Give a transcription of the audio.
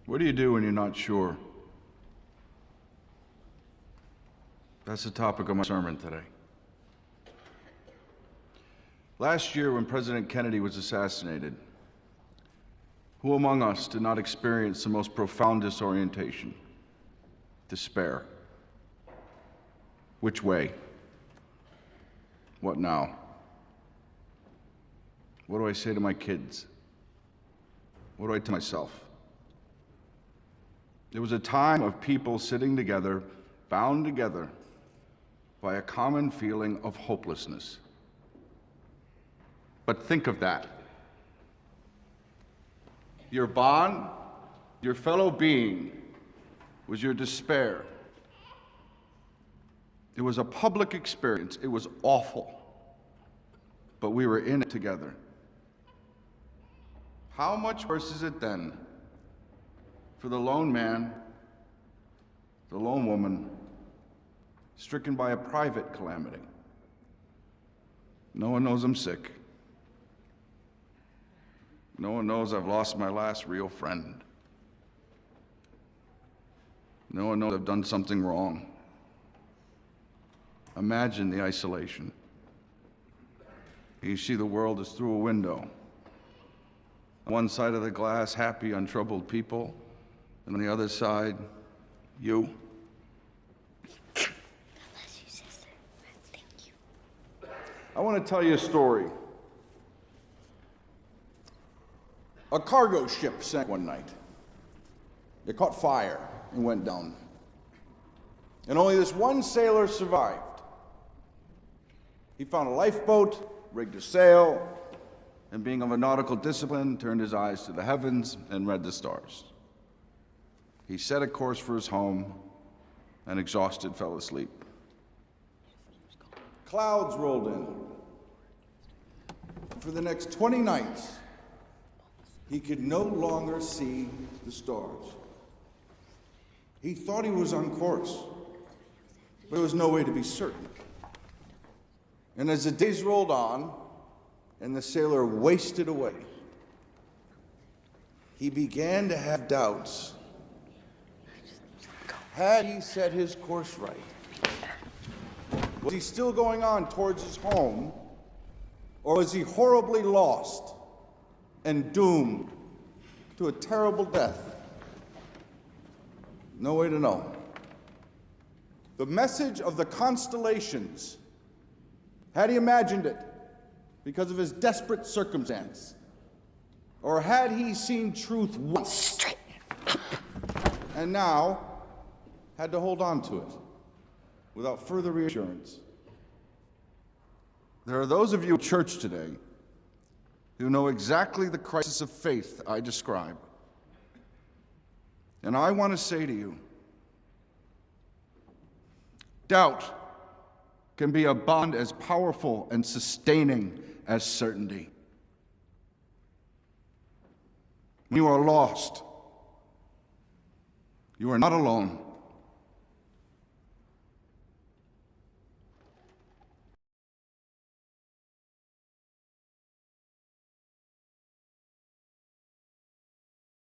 What do you do when you're not sure? That's the topic of my sermon today. Last year, when President Kennedy was assassinated, who among us did not experience the most profound disorientation, despair? Which way? What now? What do I say to my kids? What do I tell myself? It was a time of people sitting together, bound together by a common feeling of hopelessness. But think of that. Your bond, your fellow being, was your despair. It was a public experience. It was awful. But we were in it together. How much worse is it then for the lone man, the lone woman, stricken by a private calamity? No one knows I'm sick. No one knows I've lost my last real friend. No one knows I've done something wrong. Imagine the isolation. You see the world as through a window. On one side of the glass, happy, untroubled people, and on the other side, you. Bless you, sister. Thank you. I want to tell you a story. A cargo ship sank one night. It caught fire and went down. And only this one sailor survived. He found a lifeboat, rigged a sail, and being of a nautical discipline, turned his eyes to the heavens and read the stars. He set a course for his home and, exhausted, fell asleep. Clouds rolled in. For the next 20 nights, he could no longer see the stars. He thought he was on course, but there was no way to be certain. And as the days rolled on and the sailor wasted away, he began to have doubts. Had he set his course right? Was he still going on towards his home, or was he horribly lost and doomed to a terrible death? No way to know. The message of the constellations, had he imagined it because of his desperate circumstance? Or had he seen truth once and now had to hold on to it without further reassurance? There are those of you in church today who know exactly the crisis of faith I describe. And I want to say to you, doubt can be a bond as powerful and sustaining as certainty. When you are lost, you are not alone.